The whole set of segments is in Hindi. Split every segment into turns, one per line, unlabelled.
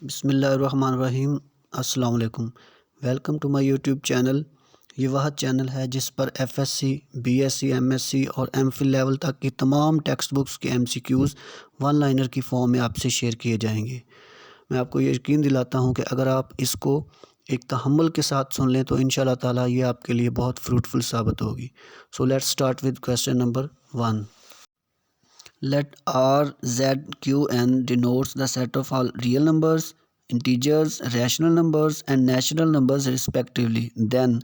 बिस्मिल्लाहिर्रहमानिर्रहीम। अस्सलाम वालेकुम। Welcome to my YouTube channel. ये वह चैनल है जिस पर एफएससी, बीएससी, एमएससी और एमफिल लेवल तक की तमाम टेक्स्ट बुक्स के एमसीक्यूज़ वन लाइनर की फ़ॉर्म में आपसे शेयर किए जाएंगे। मैं आपको ये यकीन दिलाता हूँ कि अगर आप इसको एक तहम्मुल के साथ सुन लें तो इंशाल्लाह ताला ये आपके लिए बहुत फ्रूटफुल साबित होगी। So let's start with question number 1. Let R, Z, Q, N denotes the set of all real numbers, integers, rational numbers and natural numbers respectively. Then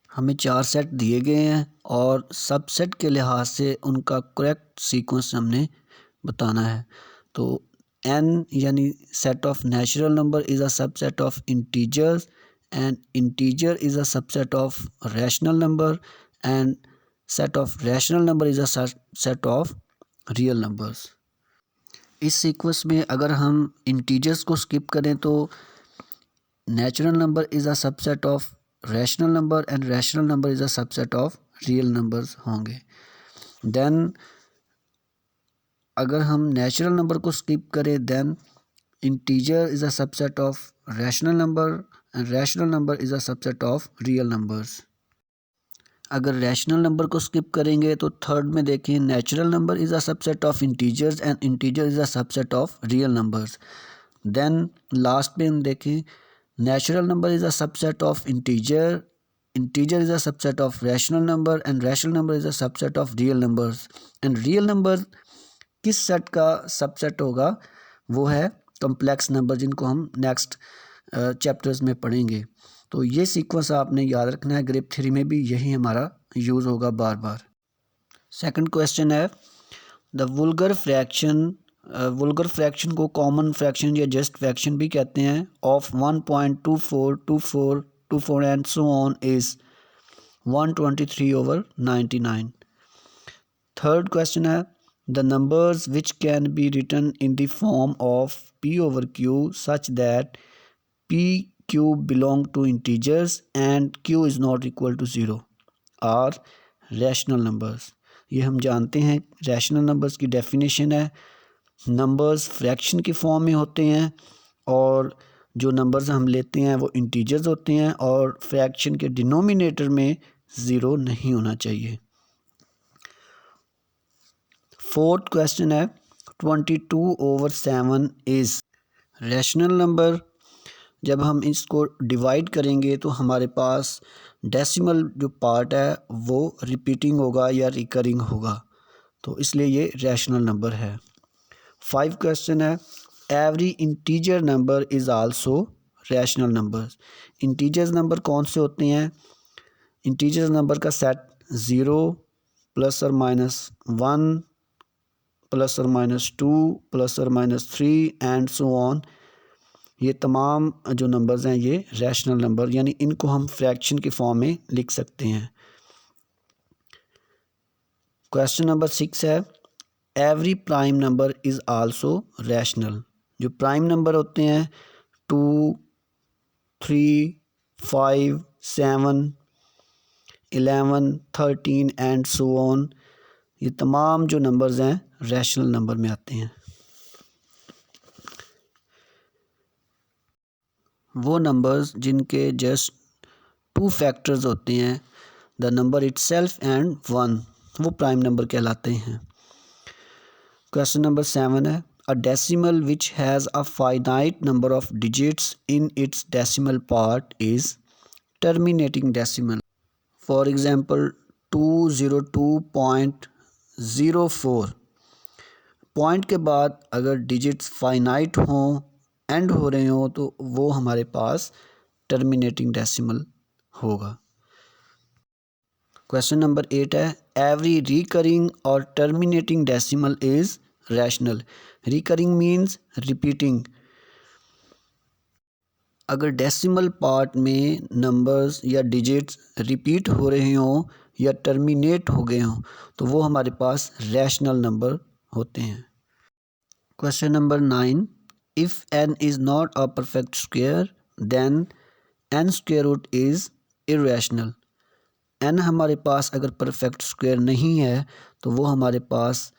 हमें 4 सेट दिए गए हैं और सबसेट के लिहाज से उनका करेक्ट सीक्वेंस हमने बताना है। तो n यानी set of natural number is a subset of integers and integer is a subset of rational number and set of rational number is a set of real numbers. इस सीक्वेंस में अगर हम इंटीजर्स को स्किप करें तो natural number is a subset of rational number and rational number is a subset of real numbers होंगे। देन अगर हम नेचुरल नंबर को स्किप करें then integer is a subset of rational number and rational number is a subset of real numbers. अगर रैशनल नंबर को स्किप करेंगे तो थर्ड में देखें natural number is a subset of integers and integer is a subset of real numbers. Then last में हम देखें natural number is a subset of integer, integer is a subset of rational number and rational number is a subset of real numbers. And real number किस सेट का सबसेट होगा वो है कम्प्लेक्स नंबर, जिनको हम नेक्स्ट चैप्टर्स में पढ़ेंगे। तो ये सीक्वेंस आपने याद रखना है, ग्रुप 3 में भी यही हमारा यूज़ होगा बार बार। सेकंड क्वेश्चन है the vulgar fraction, vulgar fraction को कॉमन फ्रैक्शन या जस्ट फ्रैक्शन भी कहते हैं, of 1.242424 and so on is 123/99। Third question है the numbers which can be written in the form of p/q such that p/q belong to integers and q is not equal to 0 are rational numbers। ये हम जानते हैं रैशनल नंबर्स की डेफिनेशन है, नंबर्स फ्रैक्शन की फॉर्म में होते हैं और जो नंबर्स हम लेते हैं वो इंटीजर्स होते हैं और फ्रैक्शन के डिनोमिनेटर में ज़ीरो नहीं होना चाहिए। फोर्थ क्वेश्चन है 22/7 इज़ रैशनल नंबर। जब हम इसको डिवाइड करेंगे तो हमारे पास डेसिमल जो पार्ट है वो रिपीटिंग होगा या रिकरिंग होगा, तो इसलिए ये रैशनल नंबर है। 5 क्वेश्चन है every integer number is also rational number. Integers number कौन से होते हैं? इंटीजर्स नंबर का सेट 0 ±1 ±2 +/-3 एंड सो ऑन। ये तमाम जो नंबर्स हैं ये रैशनल नंबर, यानी इनको हम फ्रैक्शन की फॉर्म में लिख सकते हैं। क्वेश्चन नंबर 6 है every prime number is also rational. जो प्राइम नंबर होते हैं 2, 3, 5, 7, 11, 13 एंड सो ऑन, ये तमाम जो नंबर्स हैं रैशनल नंबर में आते हैं। वो नंबर्स जिनके जस्ट 2 फैक्टर्स होते हैं, द नंबर इटसेल्फ एंड 1, वो प्राइम नंबर कहलाते हैं। क्वेश्चन नंबर 7 है a decimal which has a finite number of digits in its decimal part is terminating decimal. For example 202.04, point के बाद अगर डिजिट्स फाइनाइट हों, एंड हो रहे हों, तो वो हमारे पास टर्मिनेटिंग डेसिमल होगा। क्वेश्चन नंबर 8 है एवरी रिकरिंग और terminating decimal is rational. Recurring means repeating. अगर डेसिमल पार्ट में नंबर्स या डिजिट्स रिपीट हो रहे हों या टर्मिनेट हो गए हों तो वो हमारे पास रैशनल नंबर होते हैं। Question number 9 if n is not a perfect square then n square root is irrational. n हमारे पास अगर परफेक्ट स्क्वायर नहीं है तो वो हमारे पास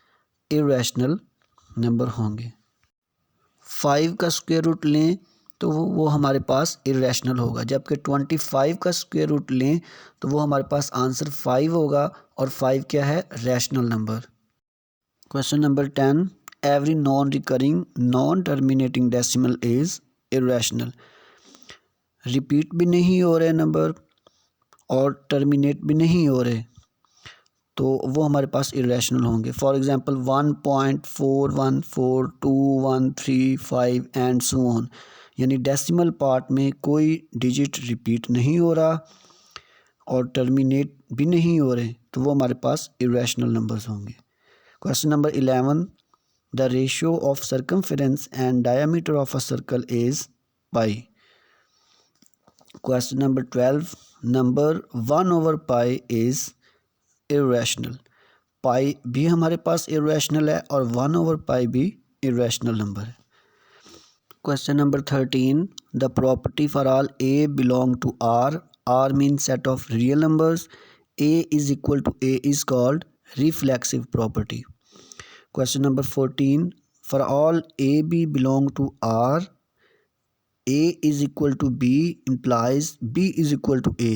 इरेशनल नंबर होंगे। 5 का स्क्वायर रूट लें तो वो हमारे पास इरेशनल होगा। जबकि 25 का स्क्वायर रूट लें तो वो हमारे पास आंसर 5 होगा और 5 क्या है, rational number. Question number 10, every non recurring non terminating decimal is irrational. Repeat भी नहीं हो रहे नंबर और टर्मिनेट भी नहीं हो रहे, तो वो हमारे पास इरेशनल होंगे। For example 1.414213 and so on, यानी डेसिमल पार्ट में कोई डिजिट रिपीट नहीं हो रहा और टर्मिनेट भी नहीं हो रहे, तो वो हमारे पास इरेशनल नंबर्स होंगे। Question number 11, the ratio of circumference and diameter of a circle is pi. Question number 12, number 1/पाई इज इरेशनल। पाई भी हमारे पास इरेशनल है और 1/पाई भी इरेशनल नंबर है। Question number 13, the property for all a belong to R, R mean set of real numbers, a is equal to a is called reflexive property. Question number 14, for all a b belong to R, a is equal to b implies b is equal to a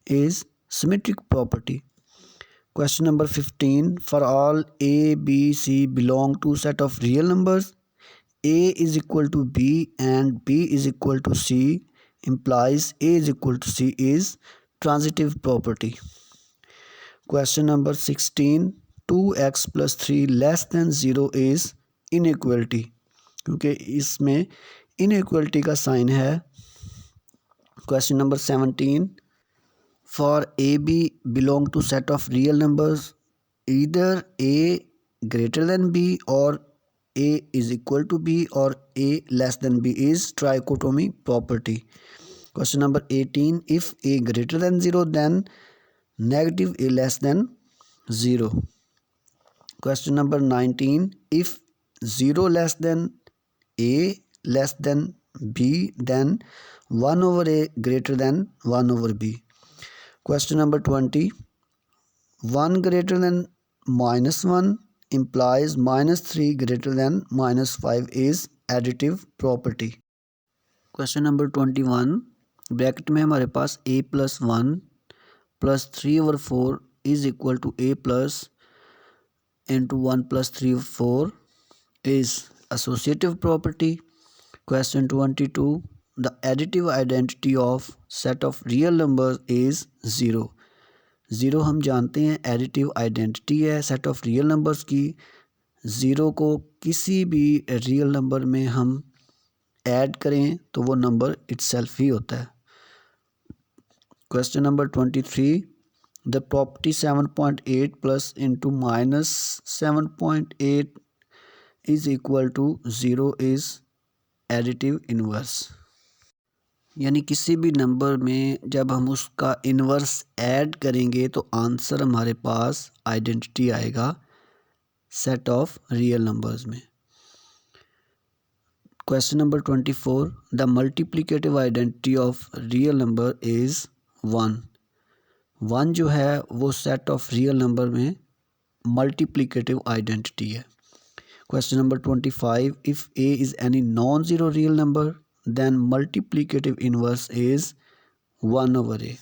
is symmetric property. Question number 15, for all a b c belong to set of real numbers, a is equal to b and b is equal to c implies a is equal to c is transitive property. Question number 16, 2x plus 3 less than 0 is inequality, क्योंकि इसमें इनइक्वलिटी का साइन है। Question number 17, for a b belong to set of real numbers, either a greater than b और a is equal to b और a less than b is trichotomy property. Question number 18, if a greater than 0 then negative a less than 0। Question number 19, if 0 less than a less than b then 1/a greater than 1/b. Question number 20, 1 greater than -1 implies -3 greater than -5 is additive property. Question number 21, bracket में हमारे पास a plus 1 plus 3/4 is equal to a plus into 1 plus 3/4 is associative property. Question 22, the additive identity of set of real numbers is 0. 0 हम जानते हैं एडिटिव आइडेंटिटी है सेट ऑफ रियल नंबर्स की। 0 को किसी भी रियल नंबर में हम ऐड करें तो वो नंबर इटसेल्फ ही होता है। Question number 23, the property 7.8 plus into -7.8 is equal to 0 is additive inverse, यानी किसी भी नंबर में जब हम उसका इन्वर्स ऐड करेंगे तो आंसर हमारे पास आइडेंटिटी आएगा सेट ऑफ रियल नंबर्स में। Question number 24, the multiplicative identity of real number is 1। 1 जो है वो सेट ऑफ रियल नंबर में मल्टीप्लिकेटिव आइडेंटिटी है। Question number 25, if a is any non-zero real number then multiplicative inverse is 1/a.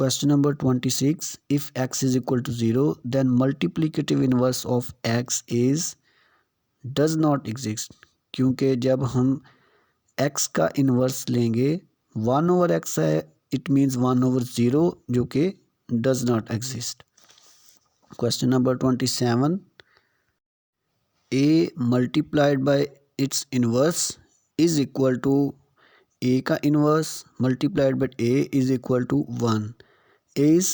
Question number 26, if x is equal to 0 then multiplicative inverse of x is does not exist, क्योंकि जब हम x का इन्वर्स लेंगे 1/x है, it means 1/0 जो कि does not exist. Question number 27, a multiplied by its inverse is equal to a का inverse multiplied by a is equal to 1 is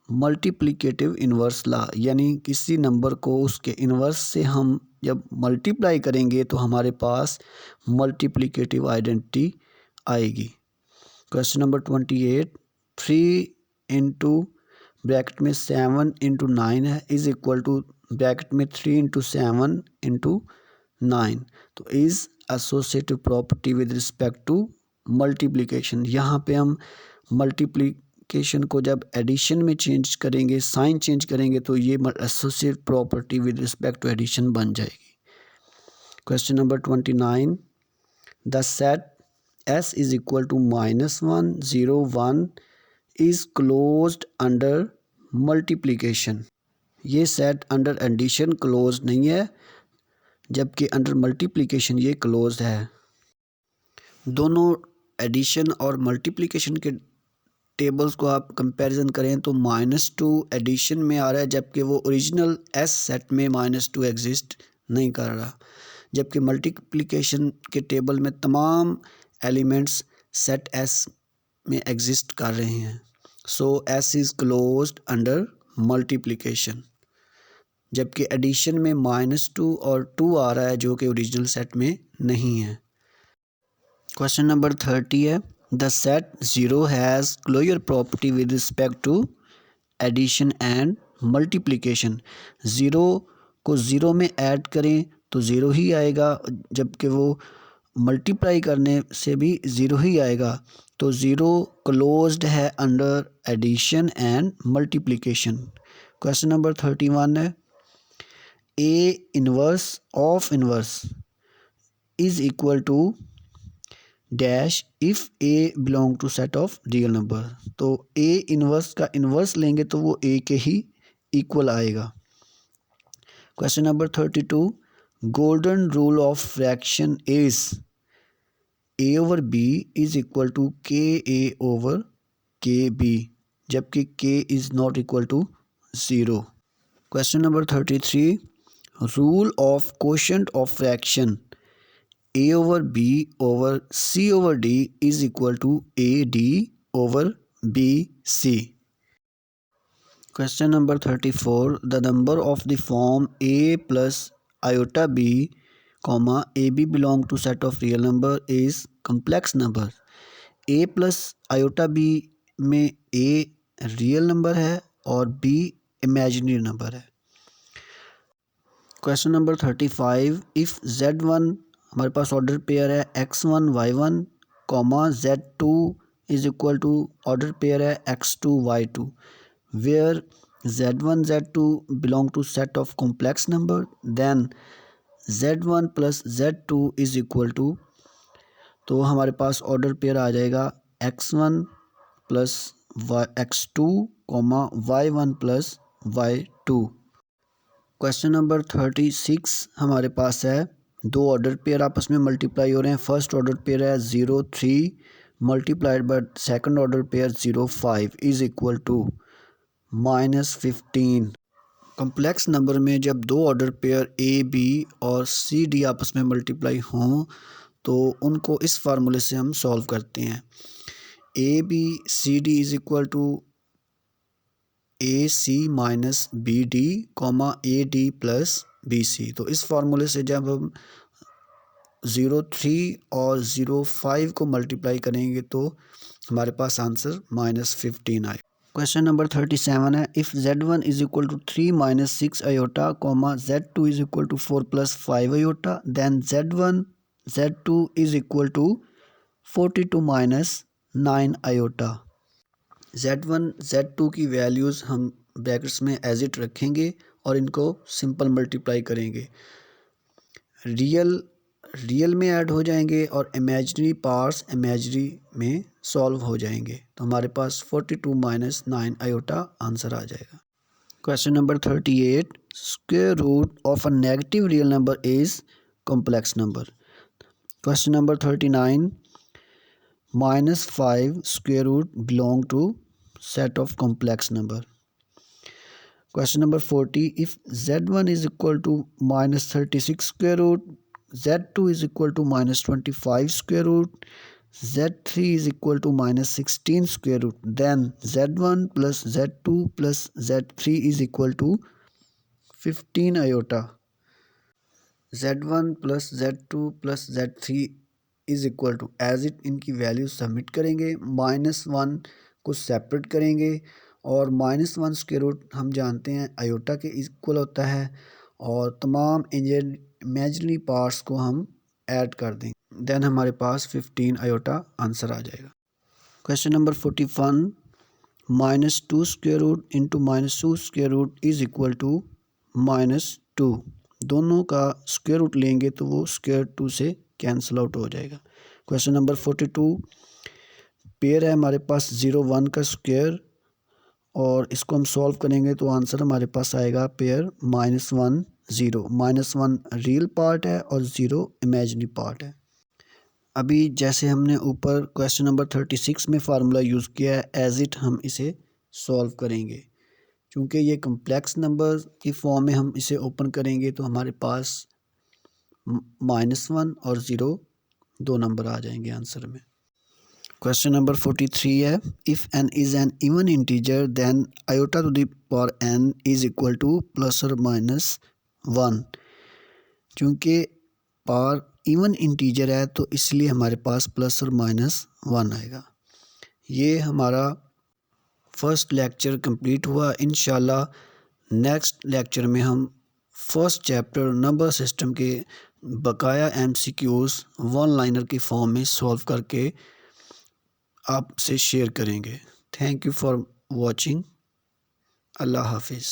multiplicative inverse law, यानी किसी नंबर को उसके इन्वर्स से हम जब मल्टीप्लाई करेंगे तो हमारे पास मल्टीप्लिकेटिव आइडेंटिटी आएगी। क्वेश्चन नंबर 28, 3 इंटू ब्रैकेट में 7 इंटू 9 है इज इक्वल टू ब्रैकेट में 3 इंटू 7 इंटू 9, तो is associative property with respect to multiplication. यहाँ पे हम मल्टीप्लिकेशन को जब एडिशन में चेंज करेंगे, साइन चेंज करेंगे, तो ये associative property with respect to addition बन जाएगी। Question number 29, the set S is equal to -1 0 1 is closed under multiplication. ये सेट अंडर एडिशन क्लोज नहीं है, जबकि अंडर मल्टीप्लिकेशन ये क्लोज है। दोनों एडिशन और मल्टीप्लिकेशन के टेबल्स को आप कंपैरिजन करें तो -2 एडिशन में आ रहा है, जबकि वो ओरिजिनल एस सेट में -2 एग्जिस्ट नहीं कर रहा, जबकि मल्टीप्लिकेशन के टेबल में तमाम एलिमेंट्स सेट एस में एग्जिस्ट कर रहे हैं। So S is closed under multiplication, जबकि एडिशन में -2 और 2 आ रहा है जो कि ओरिजिनल सेट में नहीं है। क्वेश्चन नंबर 30 है, the set 0 has closure property with respect to addition and multiplication. 0 को 0 में ऐड करें तो 0 ही आएगा, जबकि वो मल्टीप्लाई करने से भी 0 ही आएगा। तो 0 क्लोज्ड है under addition and multiplication. Question number 31 है, a inverse of inverse is equal to dash if a belong to set of real number. तो ए इनवर्स का इनवर्स लेंगे तो वो ए के ही इक्वल आएगा। Question number 32, golden rule of fraction is a over b is equal to k a over k b, जबकि k is not equal to 0। Question number 33, rule of quotient of fraction a over b over c over d is equal to a d over b c. Question number 34, the number of the form a plus iota b comma A b belong to set of real number is complex number. A plus iota b में ए रियल नंबर है और बी इमेजिनरी नंबर है। क्वेश्चन नंबर 35, इफ़ Z1 हमारे पास ऑर्डर पेयर है x1 y1 comma Z2 is equal to order pair है x2 y2, where Z1 Z2 belong to set of complex number, then Z1 plus Z2 is equal to, तो हमारे पास ऑर्डर पेयर आ जाएगा x1 plus x2 comma y1 plus y2। Question number 36 हमारे पास है, दो ऑर्डर पेयर आपस में मल्टीप्लाई हो रहे हैं। फर्स्ट ऑर्डर पेयर है 0 3 multiplied by second order pair 0 5 is equal to -15। Complex number में जब दो ऑर्डर पेयर ए बी और सी डी आपस में मल्टीप्लाई हों तो उनको इस फार्मूले से हम सॉल्व करते हैं। A B C D is equal to A C minus B D comma A D plus B C. तो इस फार्मूले से जब हम 0 3 और 0 5 को मल्टीप्लाई करेंगे तो हमारे पास आंसर -15 आए। क्वेश्चन नंबर 37 है, if Z1 is equal to 3 minus 6 iota comma Z2 is equal to 4 plus 5 iota, then Z1 Z2 is equal to 42 minus 9 iota. Z1 Z2 की वैल्यूज़ हम ब्रैकेट्स में एज इट रखेंगे और इनको सिंपल मल्टीप्लाई करेंगे। रियल में ऐड हो जाएंगे और इमेजिनरी पार्ट्स इमेजिनरी में सॉल्व हो जाएंगे, तो हमारे पास 42 माइनस 9 आयोटा आंसर आ जाएगा। Question number 38, square root of a negative real number is complex number. Question number 39, -5 square root belong to set of complex number. Question number 40, if Z1 is equal to -36 square root, Z2 is equal to -25 square root, Z3 is equal to -16 square root, then Z1 plus Z2 plus Z3 is equal to 15 iota। Z1 plus Z2 plus Z3 is equal to as it इनकी वैल्यू सबमिट करेंगे, -1 को सेपरेट करेंगे और -1 स्क्वायर रूट हम जानते हैं आयोटा के इक्वल होता है और तमाम इमेजिनरी पार्ट्स को हम ऐड कर देंगे, देन हमारे पास 15 आयोटा आंसर आ जाएगा। Question number 41, -2 square root into -2 square root is equal to -2। दोनों का स्क्वायर रूट लेंगे तो वो स्क्वायर 2 से कैंसिल आउट हो जाएगा। क्वेश्चन नंबर 42, पेयर है हमारे पास 0 1 का स्क्वायर और इसको हम सॉल्व करेंगे तो आंसर हमारे पास आएगा पेयर -1 0। -1 रियल पार्ट है और 0 इमेजिनरी पार्ट है। अभी जैसे हमने ऊपर क्वेश्चन नंबर 36 में फार्मूला यूज़ किया है, एज इट हम इसे सॉल्व करेंगे। क्योंकि ये कम्प्लेक्स नंबर की फॉर्म में हम इसे ओपन करेंगे तो हमारे पास -1 और 0 दो नंबर आ जाएंगे आंसर में। क्वेश्चन नंबर 43 है, if n is an even integer then iota to the power n is equal to +or-1। क्योंकि पावर इवन इंटीजर है तो इसलिए हमारे पास +or-1 आएगा। ये हमारा फर्स्ट लेक्चर कंप्लीट हुआ। इंशाल्लाह नेक्स्ट लेक्चर में हम फर्स्ट चैप्टर नंबर सिस्टम के बकाया MCQs वन लाइनर की फॉर्म में सॉल्व करके आपसे शेयर करेंगे। Thank you for watching. अल्लाह हाफिज़।